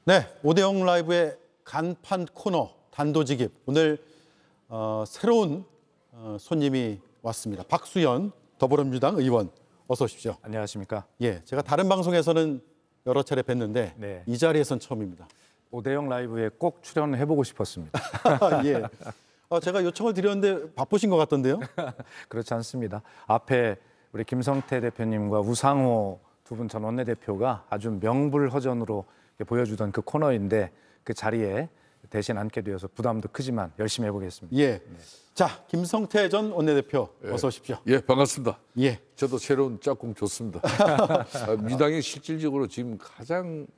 네, 오대영 라이브의 간판 코너 단도직입. 오늘 새로운 손님이 왔습니다. 박수현 더불어민주당 의원, 어서 오십시오. 안녕하십니까? 예, 제가 다른 방송에서는 여러 차례 뵀는데 네. 이 자리에선 처음입니다. 오대영 라이브에 꼭 출연해보고 싶었습니다. 예, 제가 요청을 드렸는데 바쁘신 것 같던데요? 그렇지 않습니다. 앞에 우리 김성태 대표님과 우상호 두 분 전 원내대표가 아주 명불허전으로 보여주던 그 코너인데 그 자리에 대신 앉게 되어서 부담도 크지만 열심히 해보겠습니다. 예. 네. 자, 김성태 전 원내대표 어서 오십시오. 예, 반갑습니다. 예. 저도 새로운 짝꿍 좋습니다. 민주당이 실질적으로 지금 가장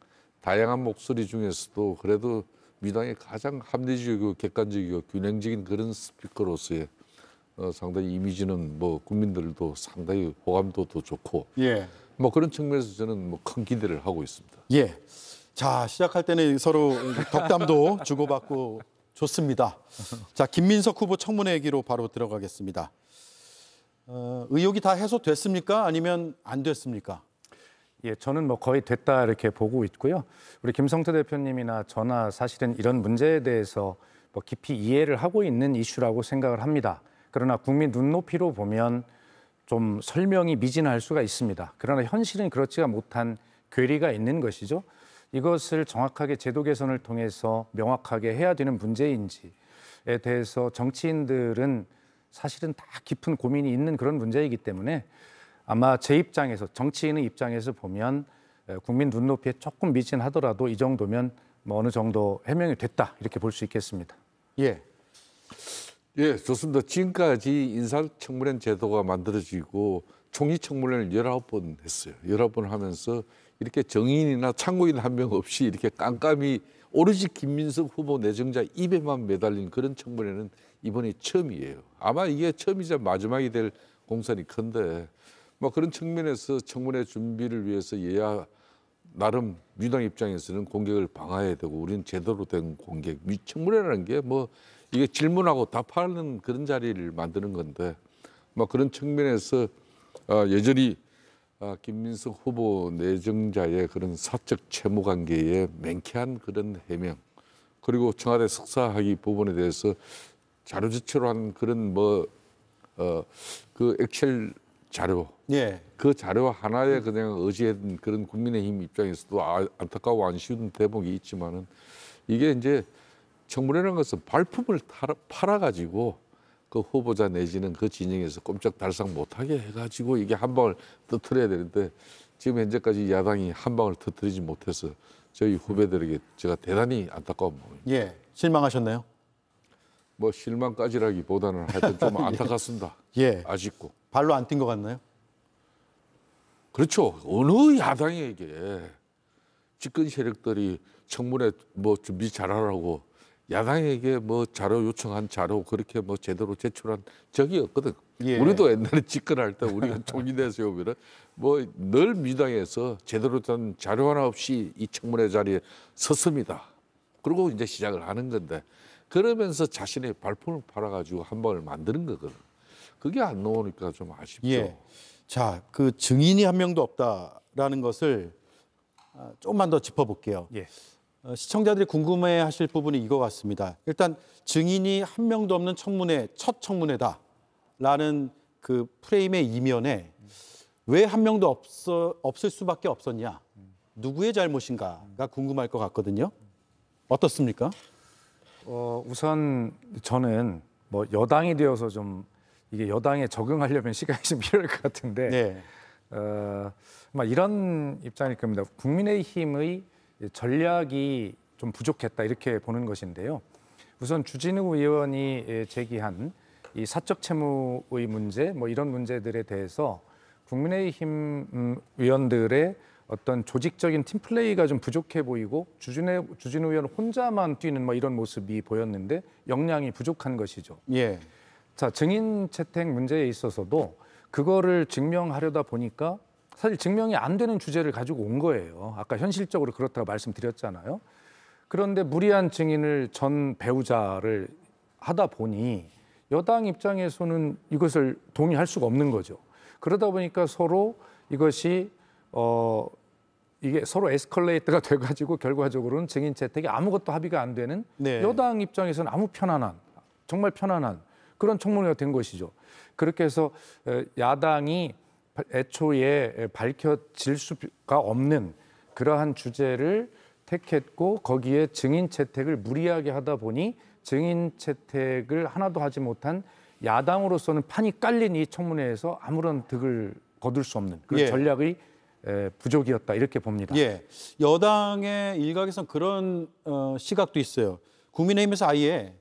다양한 목소리 중에서도 그래도 민주당이 가장 합리적이고 객관적이고 균형적인 그런 스피커로서의 상당히 이미지는 뭐 국민들도 상당히 호감도도 좋고 예. 뭐 그런 측면에서 저는 뭐 큰 기대를 하고 있습니다. 예. 자, 시작할 때는 서로 덕담도 주고받고 좋습니다. 자, 김민석 후보 청문회 얘기로 바로 들어가겠습니다. 의혹이 다 해소됐습니까? 아니면 안 됐습니까? 예, 저는 뭐 거의 됐다 이렇게 보고 있고요. 우리 김성태 대표님이나 저나 사실은 이런 문제에 대해서 뭐 깊이 이해를 하고 있는 이슈라고 생각을 합니다. 그러나 국민 눈높이로 보면 좀 설명이 미진할 수가 있습니다. 그러나 현실은 그렇지가 못한 괴리가 있는 것이죠. 이것을 정확하게 제도 개선을 통해서 명확하게 해야 되는 문제인지에 대해서 정치인들은 사실은 다 깊은 고민이 있는 그런 문제이기 때문에 아마 제 입장에서 정치인의 입장에서 보면 국민 눈높이에 조금 미진하더라도 이 정도면 뭐 어느 정도 해명이 됐다 이렇게 볼 수 있겠습니다. 예. 예, 좋습니다. 지금까지 인사청문회 제도가 만들어지고 총리청문회를 19번 했어요. 19번 하면서 이렇게 정인이나 참고인 한 명 없이 이렇게 깜깜이 오로지 김민석 후보 내정자 입에만 매달린 그런 청문회는 이번이 처음이에요. 아마 이게 처음이자 마지막이 될 공산이 큰데 뭐 그런 측면에서 청문회 준비를 위해서 여야 나름 민주당 입장에서는 공격을 방어해야 되고 우리는 제대로 된 공격. 청문회라는 게 뭐 이게 질문하고 답하는 그런 자리를 만드는 건데 뭐 그런 측면에서 여전히 김민석 후보 내정자의 그런 사적 채무 관계에 맹쾌한 그런 해명 그리고 청와대 석사학위 부분에 대해서 자료지체로 한 그런 그 엑셀 자료 예. 그 자료 하나에 그냥 의지한 그런 국민의힘 입장에서도 안타까워 아쉬운 대목이 있지만은 이게 이제 청문회라는 것은 발품을 팔아가지고 그 후보자 내지는 그 진영에서 꼼짝달싹 못하게 해가지고 이게 한 방을 터뜨려야 되는데 지금 현재까지 야당이 한 방을 터뜨리지 못해서 저희 후배들에게 제가 대단히 안타까운 마음입니다. 예. 실망하셨나요? 뭐 실망까지라기보다는 하여튼 좀 안타깝습니다. 예. 아쉽고. 발로 안 뛴 것 같나요? 그렇죠. 어느 야당에게 집권 세력들이 청문회 뭐 준비 잘하라고 야당에게 뭐 자료 요청한 자료 그렇게 뭐 제대로 제출한 적이 없거든. 예. 우리도 옛날에 집권할 때 우리가 총리대에서 오면은 뭐 늘 민주당에서 제대로 된 자료 하나 없이 이 청문회 자리에 섰습니다. 그리고 이제 시작을 하는 건데 그러면서 자신의 발품을 팔아가지고 한 방을 만드는 거거든. 그게 안 나오니까 좀 아쉽죠. 예. 자, 그 증인이 한 명도 없다라는 것을 조금만 더 짚어볼게요. 예. 시청자들이 궁금해하실 부분이 이거 같습니다. 일단 증인이 한 명도 없는 청문회, 첫 청문회다라는 그 프레임의 이면에 왜 한 명도 없을 수밖에 없었냐, 누구의 잘못인가가 궁금할 것 같거든요. 어떻습니까? 우선 저는 뭐 여당이 되어서 좀 이게 여당에 적응하려면 시간이 좀 필요할 것 같은데 네. 이런 입장일 겁니다. 국민의힘의 전략이 좀 부족했다 이렇게 보는 것인데요. 우선 주진우 의원이 제기한 이 사적 채무의 문제 뭐 이런 문제들에 대해서 국민의힘 의원들의 어떤 조직적인 팀플레이가 좀 부족해 보이고 주진우 의원 혼자만 뛰는 뭐 이런 모습이 보였는데 역량이 부족한 것이죠. 예. 자, 증인 채택 문제에 있어서도 그거를 증명하려다 보니까 사실 증명이 안 되는 주제를 가지고 온 거예요. 아까 현실적으로 그렇다고 말씀드렸잖아요. 그런데 무리한 증인을 전 배우자를 하다 보니 여당 입장에서는 이것을 동의할 수가 없는 거죠. 그러다 보니까 서로 이것이 이게 서로 에스컬레이트가 돼가지고 결과적으로는 증인 채택이 아무것도 합의가 안 되는 네. 여당 입장에서는 아무 편안한 정말 편안한 그런 청문회가 된 것이죠. 그렇게 해서 야당이 애초에 밝혀질 수가 없는 그러한 주제를 택했고 거기에 증인 채택을 무리하게 하다 보니 증인 채택을 하나도 하지 못한 야당으로서는 판이 깔린 이 청문회에서 아무런 득을 거둘 수 없는 그런 예. 전략의 부족이었다 이렇게 봅니다. 예, 여당의 일각에선 그런 시각도 있어요. 국민의힘에서 아예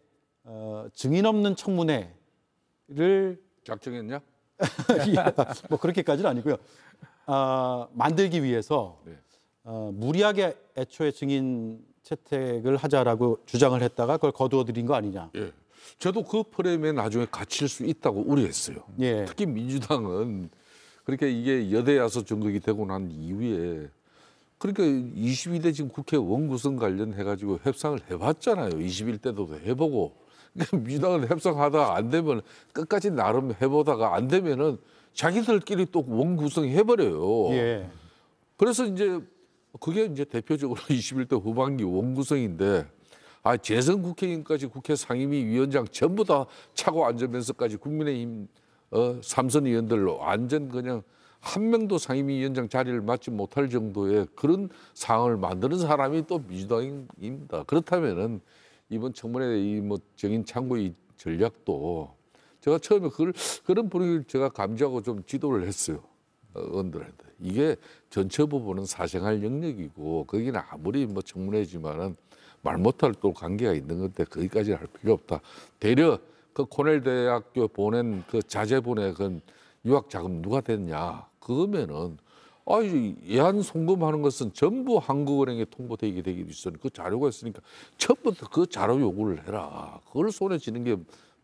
증인 없는 청문회를 작정했냐? 뭐 그렇게까지는 아니고요. 만들기 위해서 네. 무리하게 애초에 증인 채택을 하자라고 주장을 했다가 그걸 거두어들인 거 아니냐. 예. 저도 그 프레임에 나중에 갇힐 수 있다고 우려했어요. 예. 특히 민주당은 그렇게 이게 여대야서 전국이 되고 난 이후에 그러니까 22대 지금 국회 원구성 관련해가지고 협상을 해봤잖아요. 21대도 해보고. 그러니까 민주당은 협상하다가 안 되면 끝까지 나름 해보다가 안 되면은 자기들끼리 또 원구성 해버려요. 예. 그래서 이제 그게 이제 대표적으로 21대 후반기 원구성인데 재선 국회의원까지 국회 상임위 위원장 전부 다 차고 앉으면서까지 국민의힘 삼선 의원들로 완전 그냥 한 명도 상임위 위원장 자리를 맡지 못할 정도의 그런 상황을 만드는 사람이 또 민주당입니다. 그렇다면은 이번 청문회 이 뭐 정인 창구의 전략도 제가 처음에 그런 분위기를 제가 감지하고 좀 지도를 했어요. 의원들한테. 이게 전체 부분은 사생활 영역이고 거기는 아무리 뭐 청문회지만은 말 못할 또 관계가 있는 건데 거기까지 할 필요 없다. 되려 그 코넬 대학교 보낸 그 자제분의 그 유학 자금 누가 됐냐? 그거면은 예한 송금하는 것은 전부 한국은행에 통보되게 되기 있으니까 그 자료가 있으니까 처음부터 그 자료 요구를 해라. 그걸 손에 쥐는 게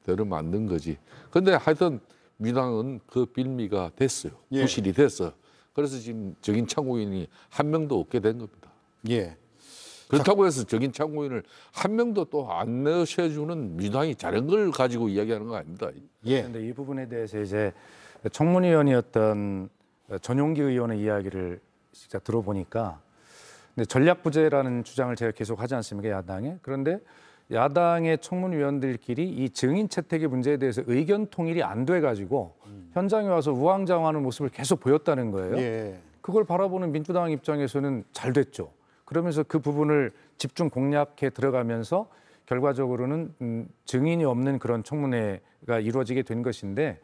되려 맞는 거지. 근데 하여튼 민주당은 그 빌미가 됐어요. 예. 부실이 됐어. 그래서 지금 정인 참고인이 한 명도 없게 된 겁니다. 예. 그렇다고 해서 정인 참고인을 한 명도 또 안 내셔주는 민주당이 잘한 걸 가지고 이야기하는 거 아닙니다. 예. 그런데 이 부분에 대해서 이제 청문위원이었던 전용기 의원의 이야기를 진짜 들어보니까 근데 전략부재라는 주장을 제가 계속 하지 않습니까 야당에. 그런데 야당의 청문위원들끼리 이 증인 채택의 문제에 대해서 의견 통일이 안 돼가지고 현장에 와서 우왕좌왕하는 모습을 계속 보였다는 거예요. 예. 그걸 바라보는 민주당 입장에서는 잘 됐죠. 그러면서 그 부분을 집중 공략해 들어가면서 결과적으로는 증인이 없는 그런 청문회가 이루어지게 된 것인데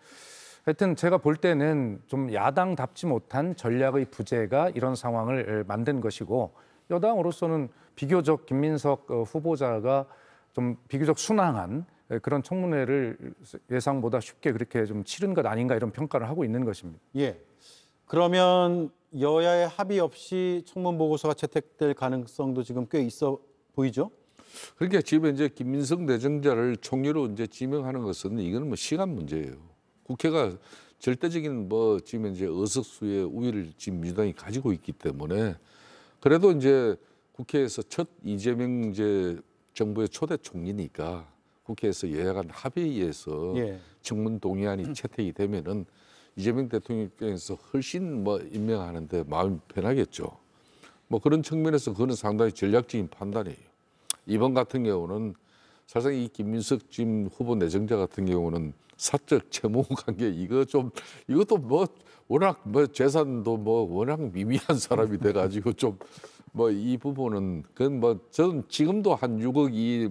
하여튼 제가 볼 때는 좀 야당답지 못한 전략의 부재가 이런 상황을 만든 것이고 여당으로서는 비교적 김민석 후보자가 좀 비교적 순항한 그런 청문회를 예상보다 쉽게 그렇게 좀 치른 것 아닌가 이런 평가를 하고 있는 것입니다. 예. 그러면 여야의 합의 없이 청문 보고서가 채택될 가능성도 지금 꽤 있어 보이죠? 그러니까 지금 이제 김민석 내정자를 총리로 이제 지명하는 것은 이거는 뭐 시간 문제예요. 국회가 절대적인 뭐 지금 이제 의석수의 우위를 지금 민주당이 가지고 있기 때문에 그래도 이제 국회에서 첫 이재명 이제 정부의 초대 총리니까 국회에서 여야 간 합의에 의해서 예. 청문 동의안이 채택이 되면은 이재명 대통령 입장에서 훨씬 뭐 임명하는데 마음이 편하겠죠. 뭐 그런 측면에서 그거는 상당히 전략적인 판단이에요. 이번 같은 경우는 사실상 이 김민석 지금 후보 내정자 같은 경우는 사적 채무 관계 이것도 뭐 워낙 뭐 재산도 뭐 워낙 미미한 사람이 돼가지고 좀 뭐 이 부분은 그건 뭐 저는 지금도 한 6억 이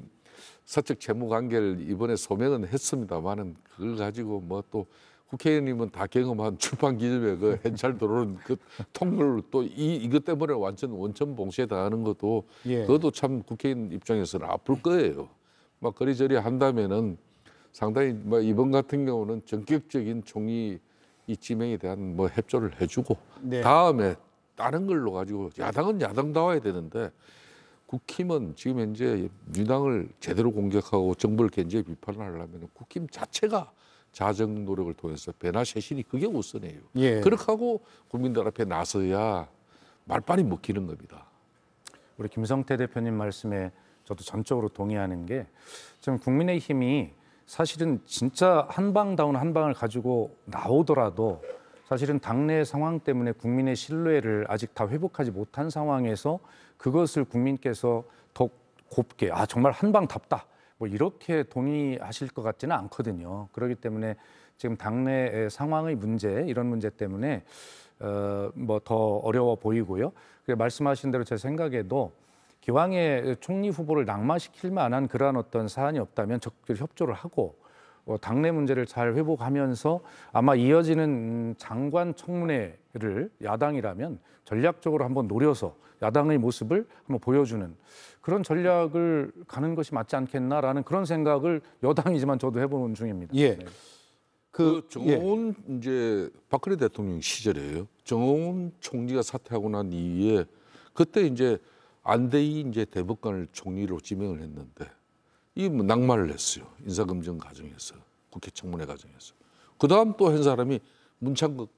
사적 채무 관계를 이번에 소명은 했습니다만은 그걸 가지고 뭐 또 국회의원님은 다 경험한 출판 기념회 그 현찰 들어오는 그 통을 또 이것 때문에 완전 원천 봉쇄 당하는 것도 예. 그것도 참 국회의원 입장에서는 아플 거예요. 막 그리저리 한다면은 상당히 뭐 이번 같은 경우는 전격적인 총리 이 지명에 대한 뭐 협조를 해주고 네. 다음에 다른 걸로 가지고 야당은 야당다워야 되는데 국힘은 지금 현재 민주당을 제대로 공격하고 정부를 견제 비판을 하려면 국힘 자체가 자정 노력을 통해서 변화 쇄신이 그게 우선이에요. 예. 그렇게 하고 국민들 앞에 나서야 말빨이 먹히는 겁니다. 우리 김성태 대표님 말씀에 저도 전적으로 동의하는 게 지금 국민의힘이 사실은 진짜 한방다운 한방을 가지고 나오더라도 사실은 당내 상황 때문에 국민의 신뢰를 아직 다 회복하지 못한 상황에서 그것을 국민께서 더 곱게 정말 한방답다 뭐 이렇게 동의하실 것 같지는 않거든요. 그렇기 때문에 지금 당내 상황의 문제 이런 문제 때문에 뭐 더 어려워 보이고요. 말씀하신 대로 제 생각에도 기왕에 총리 후보를 낙마시킬 만한 그러한 어떤 사안이 없다면 적극 협조를 하고 당내 문제를 잘 회복하면서 아마 이어지는 장관 청문회를 야당이라면 전략적으로 한번 노려서 야당의 모습을 한번 보여주는 그런 전략을 가는 것이 맞지 않겠나라는 그런 생각을 여당이지만 저도 해보는 중입니다. 예. 네. 그 정홍원 이제 박근혜 대통령 시절이에요. 정홍원 총리가 사퇴하고 난 이후에 그때 이제 안대희 이제 대법관을 총리로 지명을 했는데 이 뭐 낙마를 했어요. 인사검증 과정에서 국회 청문회 과정에서. 그 다음 또 한 사람이 문창극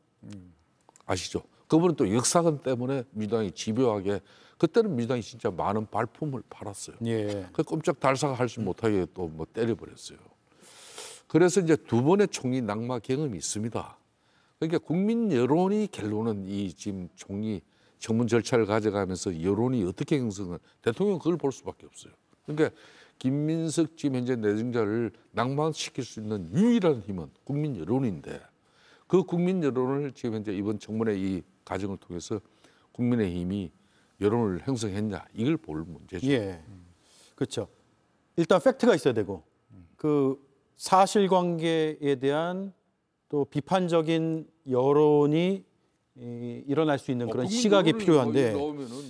아시죠? 그분은 또 역사관 때문에 민주당이 집요하게 그때는 민주당이 진짜 많은 발품을 팔았어요. 예. 그 꼼짝 달싹하지 못하게 또 뭐 때려버렸어요. 그래서 이제 두 번의 총리 낙마 경험이 있습니다. 그러니까 국민 여론이 결론은 이 지금 총리 청문 절차를 가져가면서 여론이 어떻게 형성을 대통령은 그걸 볼 수밖에 없어요. 그러니까 김민석 지금 현재 내정자를 낙마시킬 수 있는 유일한 힘은 국민 여론인데 그 국민 여론을 지금 현재 이번 청문회 이 과정을 통해서 국민의힘이 여론을 형성했냐 이걸 볼 문제죠. 예. 그렇죠. 일단 팩트가 있어야 되고 그 사실관계에 대한 또 비판적인 여론이 일어날 수 있는 그런 시각이 필요한데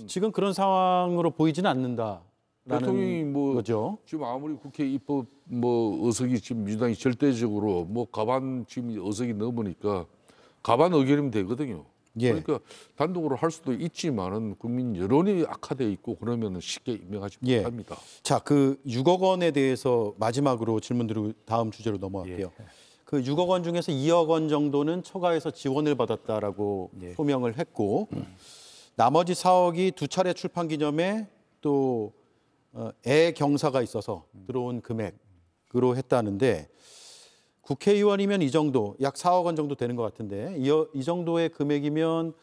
지금 그런 상황으로 보이지는 않는다라는 대통령이 뭐 거죠. 지금 아무리 국회 입법 뭐 의석이 지금 민주당이 절대적으로 뭐 과반 지금 의석이 넘으니까 과반 의결이면 되거든요. 예. 그러니까 단독으로 할 수도 있지만은 국민 여론이 악화돼 있고 그러면은 쉽게 임명하지 예. 못합니다. 자, 그 6억 원에 대해서 마지막으로 질문드리고 다음 주제로 넘어갈게요. 예. 그 6억 원 중에서 2억 원 정도는 처가에서 지원을 받았다라고 예. 소명을 했고 나머지 4억이 두 차례 출판 기념에 또 경사가 있어서 들어온 금액으로 했다는데 국회의원이면 이 정도 약 4억 원 정도 되는 것 같은데 이 정도의 금액이면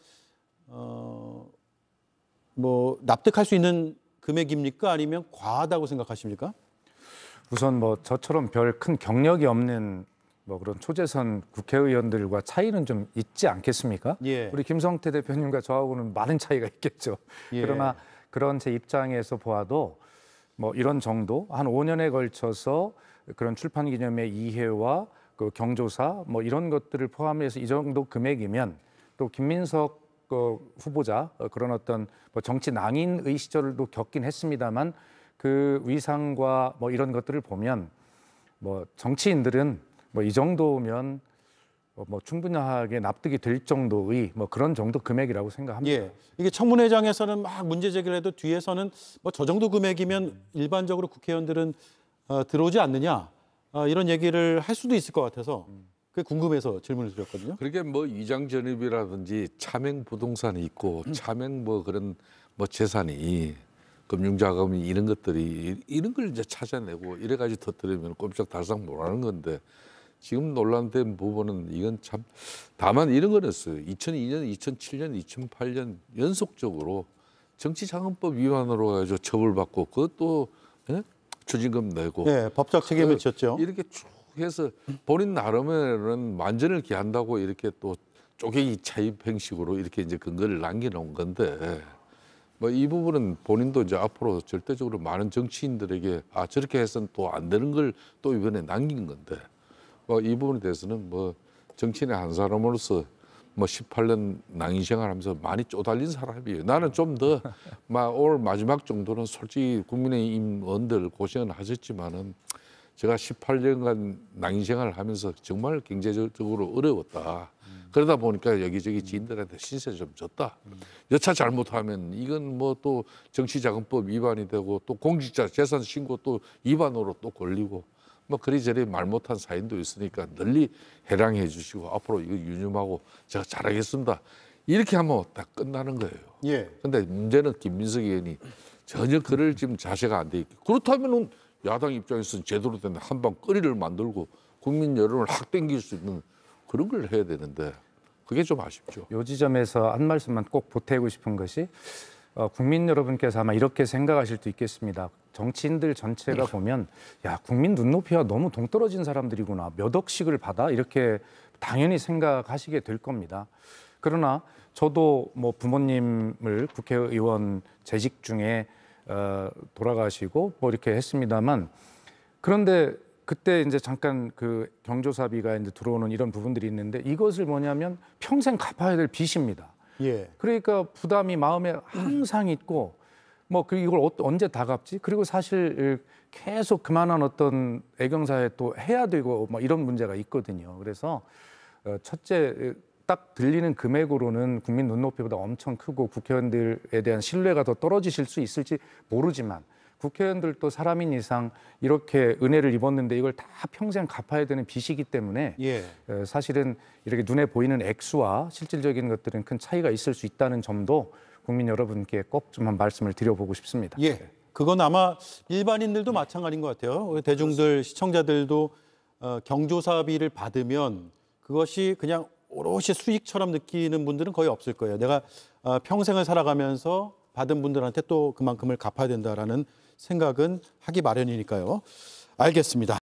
뭐 납득할 수 있는 금액입니까? 아니면 과하다고 생각하십니까? 우선 뭐 저처럼 별 큰 경력이 없는 뭐 그런 초재선 국회의원들과 차이는 좀 있지 않겠습니까? 예. 우리 김성태 대표님과 저하고는 많은 차이가 있겠죠. 예. 그러나 그런 제 입장에서 보아도 뭐 이런 정도 한 5년에 걸쳐서 그런 출판 기념회 이해와 그 경조사 뭐 이런 것들을 포함해서 이 정도 금액이면 또 김민석 후보자 그런 어떤 뭐 정치 낭인의 시절도 겪긴 했습니다만 그 위상과 뭐 이런 것들을 보면 뭐 정치인들은 뭐 이 정도면 뭐 충분하게 납득이 될 정도의 뭐 그런 정도 금액이라고 생각합니다. 예. 이게 청문회장에서는 막 문제 제기를 해도 뒤에서는 뭐 저 정도 금액이면 일반적으로 국회의원들은 들어오지 않느냐 이런 얘기를 할 수도 있을 것 같아서 그게 궁금해서 질문을 드렸거든요. 그렇게 뭐 위장전입이라든지 차명 부동산이 있고 차명 뭐 그런 뭐 재산이 금융자금이 이런 것들이 이런 걸 이제 찾아내고 이래가지고 터뜨리면 꼼짝달싹 못하는 건데 지금 논란된 부분은 이건 참 다만 이런 거였어요. 2002년, 2007년, 2008년 연속적으로 정치자금법 위반으로 해서 처벌받고 그것도 추징금 내고 네, 법적 책임을 졌죠. 이렇게 쭉 해서 본인 나름에는 만전을 기한다고 이렇게 또 쪼개기 차입 형식으로 이렇게 이제 근거를 남겨놓은 건데 뭐 이 부분은 본인도 이제 앞으로 절대적으로 많은 정치인들에게 저렇게 해서는 또 안 되는 걸 또 이번에 남긴 건데 뭐 이 부분에 대해서는 뭐 정치인의 한 사람으로서 뭐 18년 낭인 생활하면서 많이 쪼달린 사람이에요. 나는 좀 더 올 마지막 정도는 솔직히 국민의힘 의원들 고생은 하셨지만은 제가 18년간 낭인 생활을 하면서 정말 경제적으로 어려웠다. 그러다 보니까 여기저기 지인들한테 신세 좀 졌다. 여차 잘못하면 이건 뭐 또 정치자금법 위반이 되고 또 공직자 재산 신고 또 위반으로 또 걸리고 뭐 그리저리 말 못한 사인도 있으니까 널리 해량해 주시고 앞으로 이거 유념하고 제가 잘하겠습니다. 이렇게 하면 딱 끝나는 거예요. 예. 근데 문제는 김민석 의원이 전혀 그럴 지금 자세가 안 돼 있고 그렇다면은 야당 입장에서는 제대로 된 한방 거리를 만들고 국민 여론을 확 땡길 수 있는 그런 걸 해야 되는데 그게 좀 아쉽죠. 요 지점에서 한 말씀만 꼭 보태고 싶은 것이 국민 여러분께서 아마 이렇게 생각하실 수 있겠습니다. 정치인들 전체가 보면 야, 국민 눈높이와 너무 동떨어진 사람들이구나. 몇 억씩을 받아? 이렇게 당연히 생각하시게 될 겁니다. 그러나 저도 뭐 부모님을 국회의원 재직 중에 돌아가시고 뭐 이렇게 했습니다만, 그런데 그때 이제 잠깐 그 경조사비가 이제 들어오는 이런 부분들이 있는데, 이것을 뭐냐면 평생 갚아야 될 빚입니다. 예. 그러니까 부담이 마음에 항상 있고, 뭐 이걸 언제 다 갚지? 그리고 사실 계속 그만한 어떤 애경사에 또 해야 되고 뭐 이런 문제가 있거든요. 그래서 첫째, 딱 들리는 금액으로는 국민 눈높이보다 엄청 크고 국회의원들에 대한 신뢰가 더 떨어지실 수 있을지 모르지만, 국회의원들도 사람인 이상 이렇게 은혜를 입었는데 이걸 다 평생 갚아야 되는 빚이기 때문에 예. 사실은 이렇게 눈에 보이는 액수와 실질적인 것들은 큰 차이가 있을 수 있다는 점도 국민 여러분께 꼭 좀 한 말씀을 드려보고 싶습니다. 예. 그건 아마 일반인들도 마찬가지인 것 같아요. 우리 대중들, 시청자들도 경조사비를 받으면 그것이 그냥 오롯이 수익처럼 느끼는 분들은 거의 없을 거예요. 내가 평생을 살아가면서 받은 분들한테 또 그만큼을 갚아야 된다라는 생각은 하기 마련이니까요. 알겠습니다.